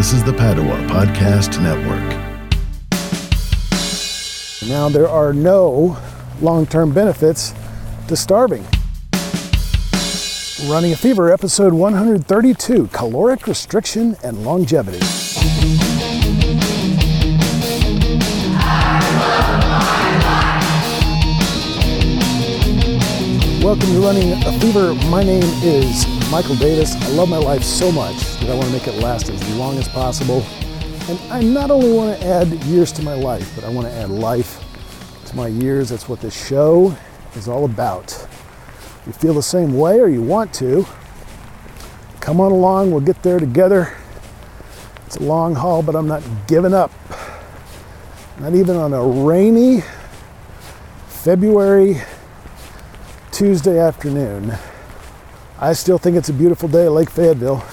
This is the Padua Podcast Network. Now, there are no long-term benefits to starving. Running a Fever, episode 132, Caloric Restriction and Longevity. Welcome to Running a Fever. My name is Michael Davis. I love my life so much that I want to make it last as long as possible. And I not only want to add years to my life, but I want to add life to my years. That's what this show is all about. If you feel the same way or you want to, come on along. We'll get there together. It's a long haul, but I'm not giving up. Not even on a rainy February Tuesday afternoon. I still think it's a beautiful day at Lake Fayetteville.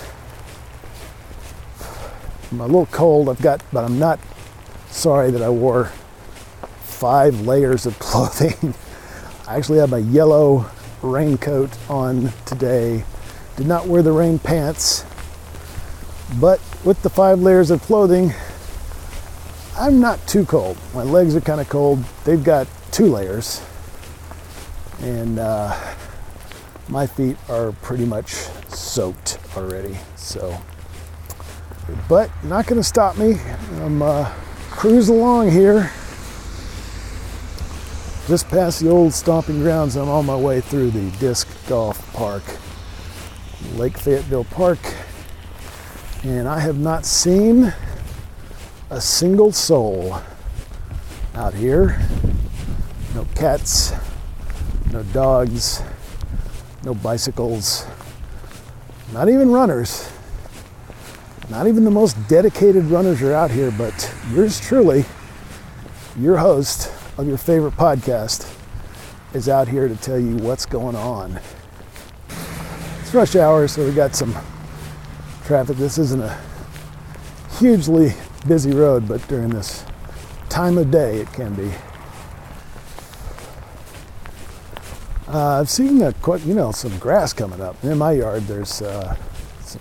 I'm a little cold, but I'm not sorry that I wore 5 layers of clothing. I actually have my yellow raincoat on today. Did not wear the rain pants, but with the 5 layers of clothing, I'm not too cold. My legs are kind of cold. They've got 2 layers, and my feet are pretty much soaked already. But not going to stop me. I'm cruising along here. Just past the old stomping grounds, I'm on my way through the disc golf park, Lake Fayetteville Park, and I have not seen a single soul out here. No cats, no dogs, no bicycles, not even runners. Not even the most dedicated runners are out here, but yours truly, your host of your favorite podcast, is out here to tell you what's going on. It's rush hour, so we got some traffic. This isn't a hugely busy road, but during this time of day, it can be. I've seen some grass coming up. In my yard, there's some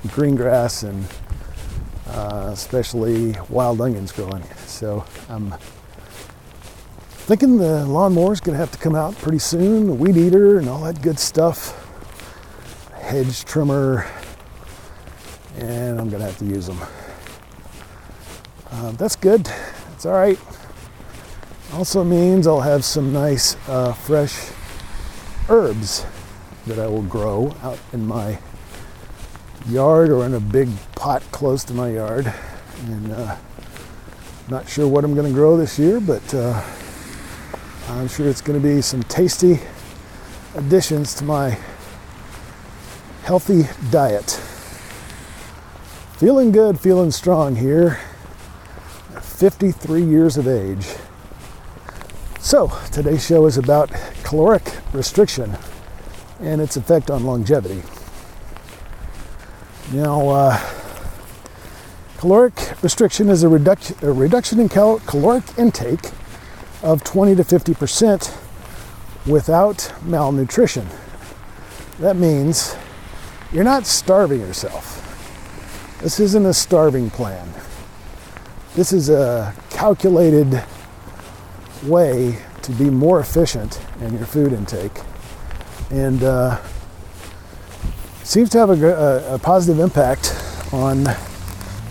green grass and especially wild onions growing. So I'm thinking the lawnmower's gonna have to come out pretty soon, the weed eater and all that good stuff, hedge trimmer, and I'm gonna have to use them. That's good, it's all right. Also means I'll have some nice fresh herbs that I will grow out in my yard or in a big pot close to my yard. And not sure what I'm going to grow this year, but I'm sure it's going to be some tasty additions to my healthy diet. Feeling good, feeling strong here at 53 years of age. So today's show is about caloric restriction and its effect on longevity. Now, caloric restriction is a reduction in caloric intake of 20 to 50% without malnutrition. That means you're not starving yourself. This isn't a starving plan. This is a calculated way to be more efficient in your food intake, and seems to have a positive impact on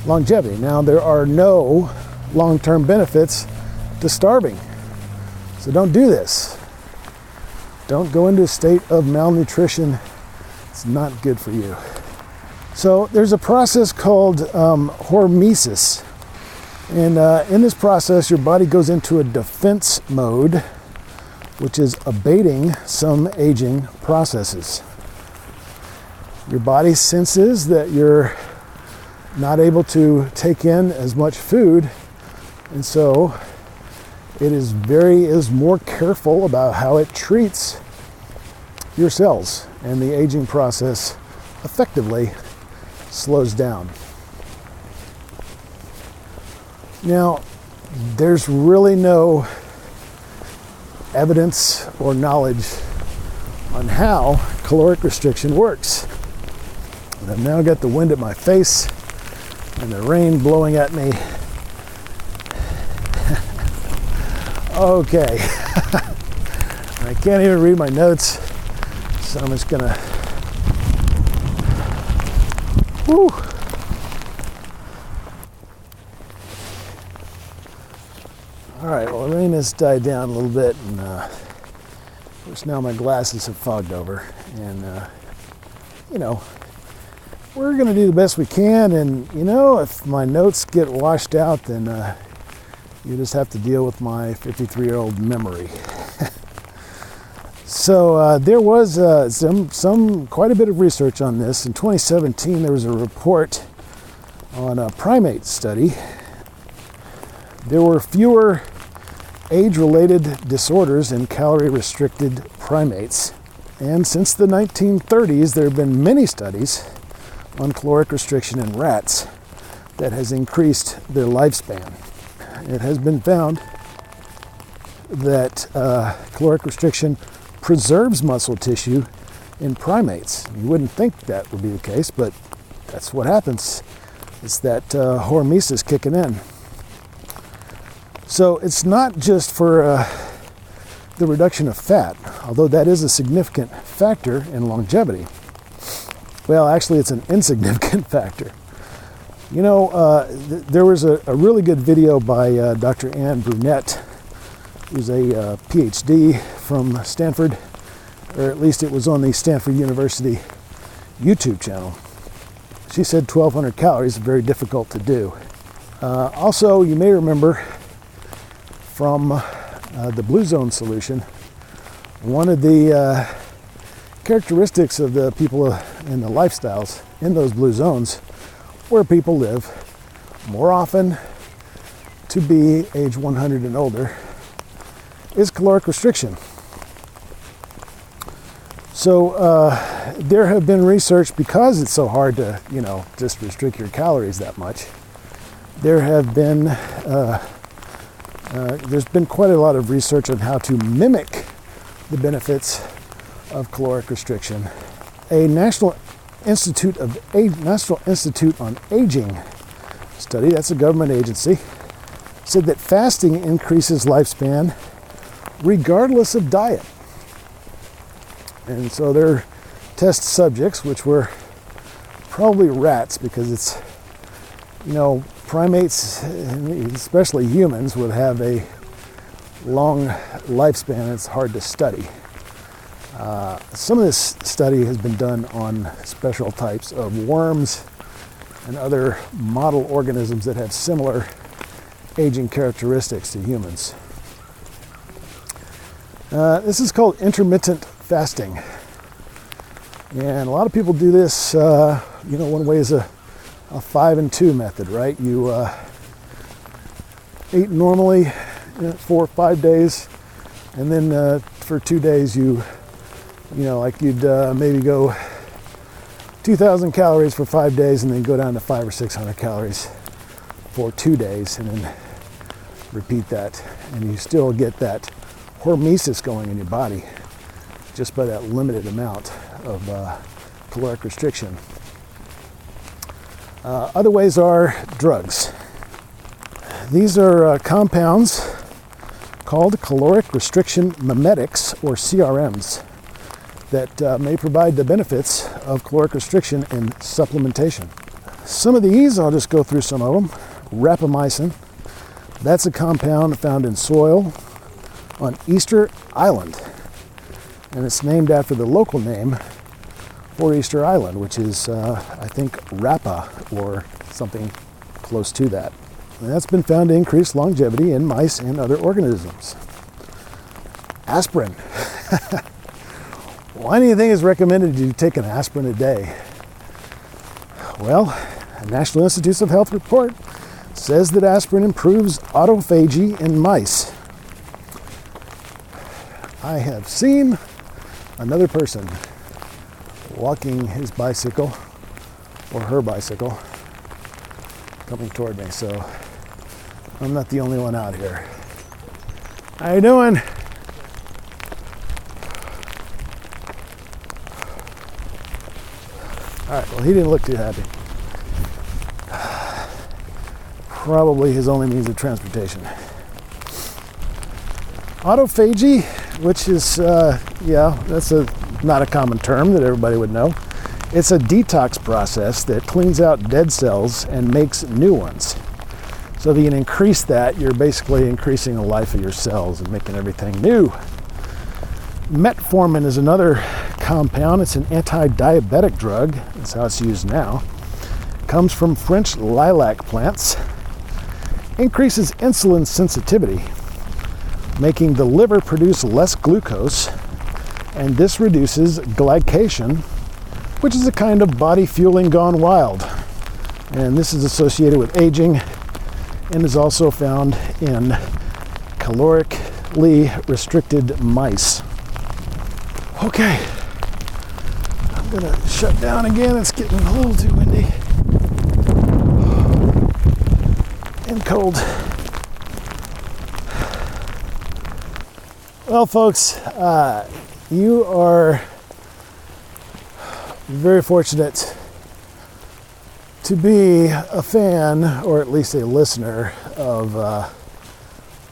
longevity. Now, there are no long-term benefits to starving, so don't do this. Don't go into a state of malnutrition. It's not good for you. So there's a process called hormesis, and in this process, your body goes into a defense mode, which is abating some aging processes. Your body senses that you're not able to take in as much food, and so it is more careful about how it treats your cells, and the aging process effectively slows down. Now, there's really no evidence or knowledge on how caloric restriction works. And I've now got the wind at my face and the rain blowing at me. Okay. I can't even read my notes, so I'm just gonna. Whew. All right, well, the rain has died down a little bit, and of course now my glasses have fogged over, and you know, we're gonna do the best we can, and you know, if my notes get washed out, then you just have to deal with my 53-year-old memory. So there was quite a bit of research on this. In 2017, there was a report on a primate study. There were fewer age-related disorders in calorie-restricted primates. And since the 1930s, there have been many studies on caloric restriction in rats that has increased their lifespan. It has been found that caloric restriction preserves muscle tissue in primates. You wouldn't think that would be the case, but that's what happens. It's that hormesis kicking in. So it's not just for the reduction of fat, although that is a significant factor in longevity. Well, actually, it's an insignificant factor. You know, there was a really good video by Dr. Brunet, who's a PhD from Stanford, or at least it was on the Standord University YouTube channel. She said 1,200 calories is very difficult to do. Also, you may remember from the Blue Zone solution, one of the characteristics of the people in the lifestyles in those blue zones where people live more often to be age 100 and older is caloric restriction. So there have been research, because it's so hard to, you know, just restrict your calories that much. There have been there's been quite a lot of research on how to mimic the benefits of caloric restriction. A National Institute on Aging study, that's a government agency, said that fasting increases lifespan regardless of diet. And so their test subjects, which were probably rats, because it's, you know, primates, especially humans, would have a long lifespan. It's hard to study. Some of this study has been done on special types of worms and other model organisms that have similar aging characteristics to humans. This is called intermittent fasting. And a lot of people do this, you know, one way is a 5 and 2 method, right? You eat normally for 5 days, and then for 2 days you know, like you'd maybe go 2,000 calories for 5 days, and then go down to 500 or 600 calories for 2 days, and then repeat that, and you still get that hormesis going in your body just by that limited amount of caloric restriction. Other ways are drugs. These are compounds called Caloric Restriction Mimetics, or CRMs, that may provide the benefits of caloric restriction and supplementation. Some of these, I'll just go through some of them. Rapamycin, that's a compound found in soil on Easter Island, and it's named after the local name for Easter Island, which is, I think, Rapa, or something close to that. And that's been found to increase longevity in mice and other organisms. Aspirin. Why do you think it's recommended you take an aspirin a day? Well, a National Institutes of Health report says that aspirin improves autophagy in mice. I have seen another person walking his bicycle, or her bicycle, coming toward me, so I'm not the only one out here. How you doing? All right, well, he didn't look too happy. probably his only means of transportation. Autophagy, which is, that's not a common term that everybody would know. It's a detox process that cleans out dead cells and makes new ones. So if you can increase that, you're basically increasing the life of your cells and making everything new. Metformin is another compound. It's an anti-diabetic drug. That's how it's used now. Comes from French lilac plants. Increases insulin sensitivity, making the liver produce less glucose, and this reduces glycation, which is a kind of body fueling gone wild. And this is associated with aging and is also found in calorically restricted mice. Okay, I'm gonna shut down again. It's getting a little too windy and cold. Well, folks, you are very fortunate to be a fan, or at least a listener, of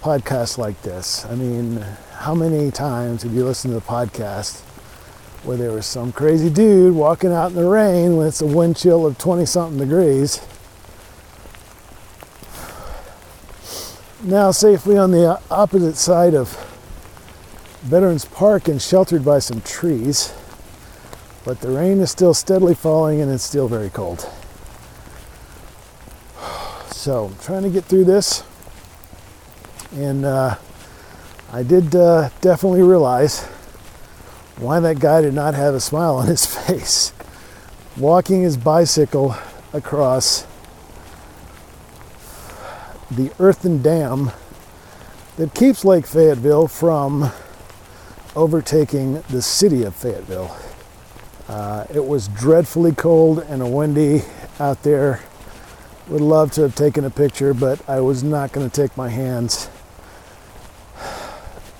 podcasts like this. I mean, how many times have you listened to a podcast where there was some crazy dude walking out in the rain when it's a wind chill of 20-something degrees, now safely on the opposite side of Veterans Park and sheltered by some trees, but the rain is still steadily falling and it's still very cold. So I'm trying to get through this, and I did definitely realize why that guy did not have a smile on his face, walking his bicycle across the earthen dam that keeps Lake Fayetteville from overtaking the city of Fayetteville. It was dreadfully cold and windy out there. Would love to have taken a picture, but I was not going to take my hands.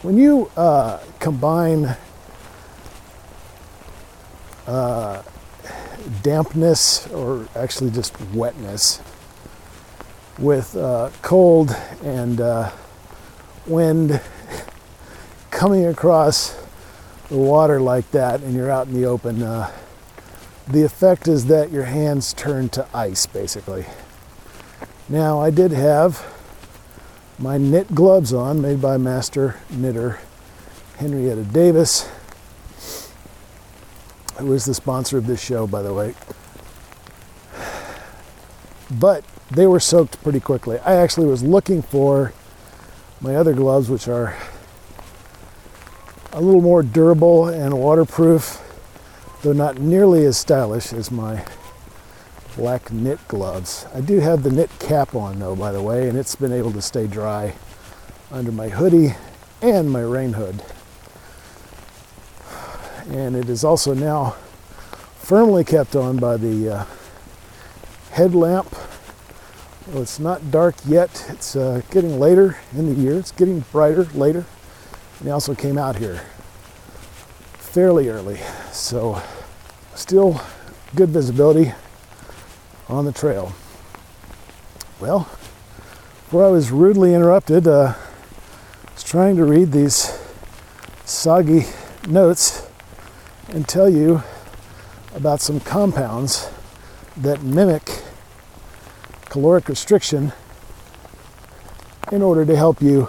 When you combine dampness, or actually just wetness, with cold and wind coming across the water like that, and you're out in the open, the effect is that your hands turn to ice, basically. Now, I did have my knit gloves on, made by master knitter Henrietta Davis, who is the sponsor of this show, by the way. But they were soaked pretty quickly. I actually was looking for my other gloves, which are a little more durable and waterproof, though not nearly as stylish as my black knit gloves. I do have the knit cap on, though, by the way, and it's been able to stay dry under my hoodie and my rain hood. And it is also now firmly kept on by the headlamp. Well, it's not dark yet. It's getting later in the year. It's getting brighter later. And they also came out here fairly early, so still good visibility on the trail. Well, before I was rudely interrupted, I was trying to read these soggy notes and tell you about some compounds that mimic caloric restriction in order to help you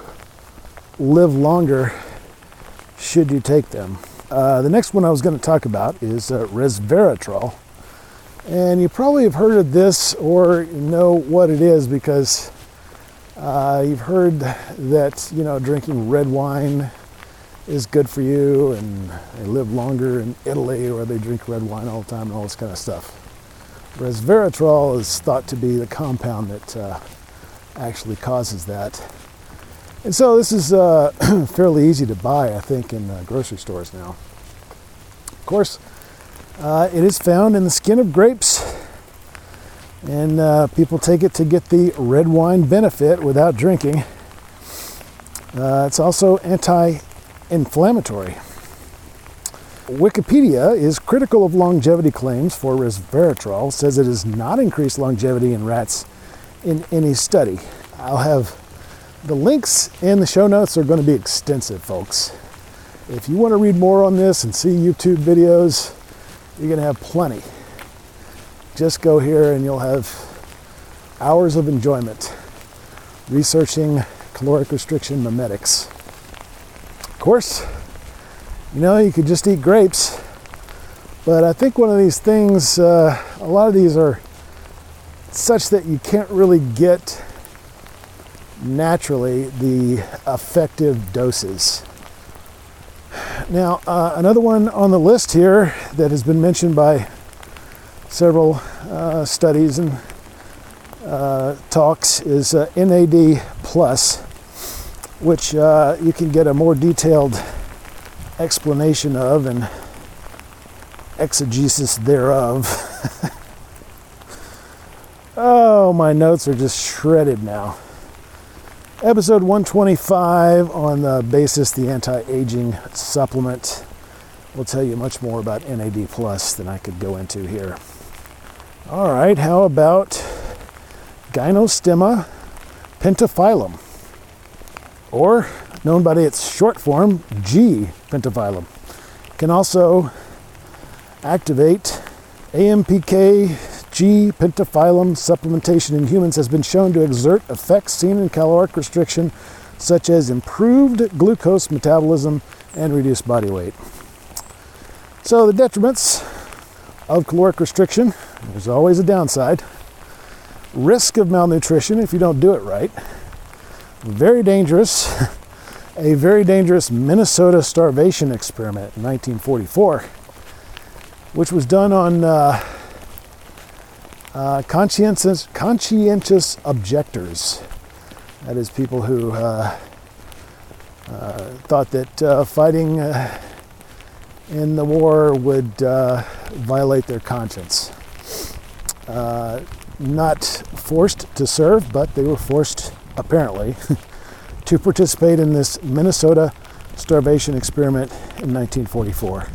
live longer should you take them. The next one I was going to talk about is resveratrol. And you probably have heard of this or know what it is because you've heard that, drinking red wine is good for you, and they live longer in Italy where they drink red wine all the time and all this kind of stuff. Resveratrol is thought to be the compound that actually causes that. And so this is fairly easy to buy, I think, in grocery stores now. Of course, it is found in the skin of grapes, and people take it to get the red wine benefit without drinking. It's also anti-inflammatory. Wikipedia is critical of longevity claims for resveratrol, says it has not increased longevity in rats in any study. I'll have the links in the show notes are going to be extensive, folks. If you want to read more on this and see YouTube videos, you're going to have plenty. Just go here and you'll have hours of enjoyment researching caloric restriction mimetics. Of course, you could just eat grapes, but I think one of these things, a lot of these are such that you can't really get naturally the effective doses. Now, another one on the list here that has been mentioned by several studies and talks is NAD+, which you can get a more detailed explanation of and exegesis thereof. Oh, my notes are just shredded now. Episode 125 on the Basis, the anti-aging supplement, will tell you much more about NAD+ than I could go into here. All right, how about Gynostemma pentaphyllum, or known by its short form, G. pentaphyllum. Can also activate AMPK. G. pentaphyllum supplementation in humans has been shown to exert effects seen in caloric restriction, such as improved glucose metabolism and reduced body weight. So the detriments of caloric restriction, there's always a downside. Risk of malnutrition if you don't do it right. Very dangerous. A very dangerous Minnesota starvation experiment in 1944, which was done on conscientious objectors. That is, people who thought that fighting in the war would violate their conscience. Not forced to serve, but they were forced, apparently, to participate in this Minnesota starvation experiment in 1944.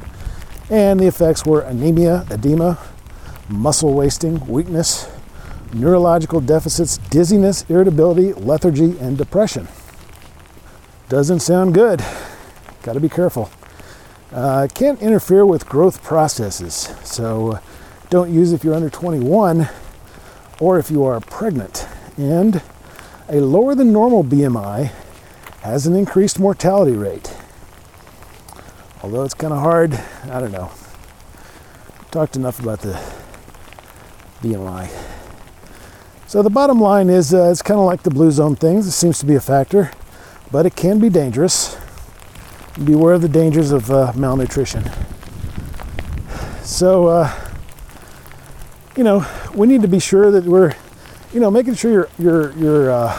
And the effects were anemia, edema, muscle wasting, weakness, neurological deficits, dizziness, irritability, lethargy, and depression. Doesn't sound good. Got to be careful. Can't interfere with growth processes, so don't use if you're under 21 or if you are pregnant. And a lower than normal BMI has an increased mortality rate. Although it's kind of hard, I don't know. Talked enough about the BMI. So the bottom line is it's kind of like the blue zone things. It seems to be a factor, but it can be dangerous. Beware of the dangers of malnutrition. So, we need to be sure that we're, making sure you're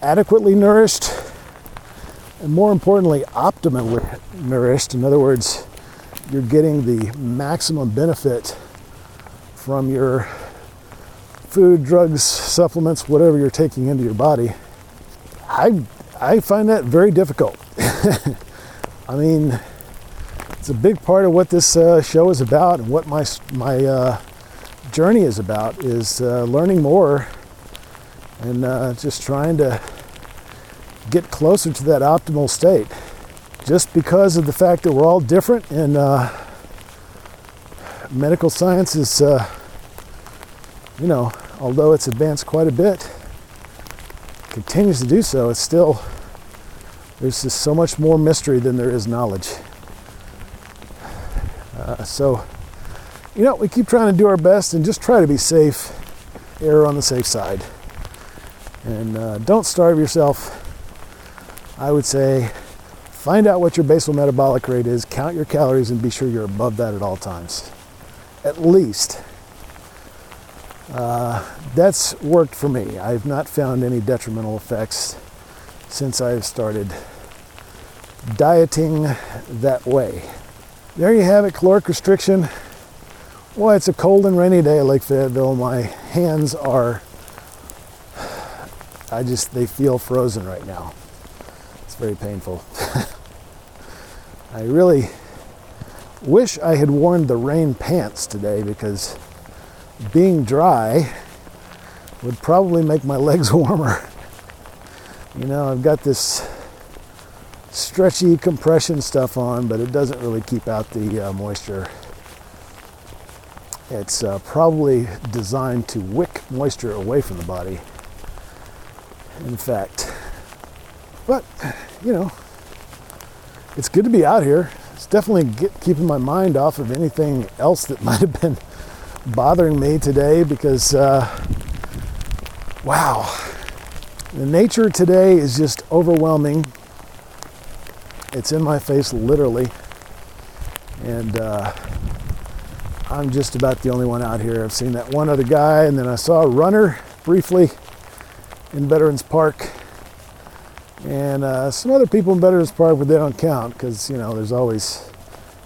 adequately nourished, and more importantly, optimally nourished. In other words, you're getting the maximum benefit from your food, drugs, supplements, whatever you're taking into your body. I find that very difficult. I mean, it's a big part of what this show is about, and what my journey is about, is learning more and just trying to get closer to that optimal state. Just because of the fact that we're all different, and medical science is, although it's advanced quite a bit, continues to do so, it's still, there's just so much more mystery than there is knowledge. So, we keep trying to do our best and just try to be safe, err on the safe side. And don't starve yourself. I would say find out what your basal metabolic rate is, count your calories, and be sure you're above that at all times. At least. That's worked for me. I've not found any detrimental effects since I've started dieting that way. There you have it, caloric restriction. Well, it's a cold and rainy day at Lake Fayetteville. My hands are, they feel frozen right now. It's very painful. I really wish I had worn the rain pants today, because being dry, would probably make my legs warmer. You know, I've got this stretchy compression stuff on, but it doesn't really keep out the moisture. It's probably designed to wick moisture away from the body, in fact. But, you know, it's good to be out here. It's definitely keeping my mind off of anything else that might have been bothering me today, because, wow, the nature today is just overwhelming. It's in my face, literally. And I'm just about the only one out here. I've seen that one other guy, and then I saw a runner briefly in Veterans Park. And some other people in Veterans Park, but they don't count, because, you know, there's always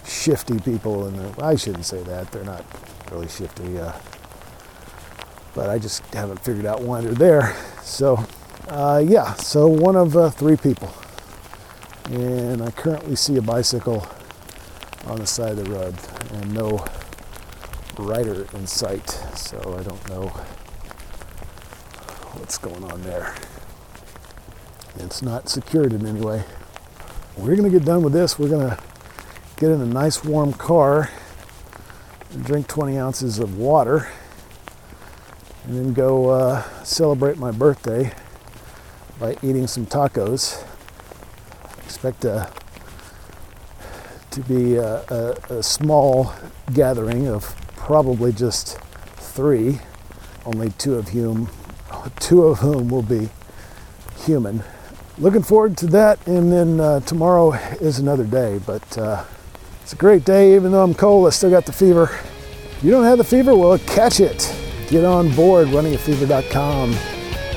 shifty people. And I shouldn't say that. They're not really shifty. But I just haven't figured out why they're there. So, yeah, so one of 3 people. And I currently see a bicycle on the side of the road and no rider in sight, so I don't know what's going on there. It's not secured in any way. We're going to get done with this. We're going to get in a nice warm car and drink 20 ounces of water and then go celebrate my birthday by eating some tacos. Expect to be a small gathering of probably just 3, only 2 of whom will be human. Looking forward to that, and then tomorrow is another day, but it's a great day. Even though I'm cold, I still got the fever. If you don't have the fever, well, catch it. Get on board runningafever.com.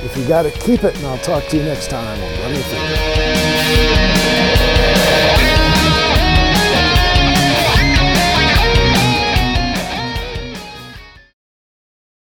If you got it, keep it, and I'll talk to you next time on Running a Fever.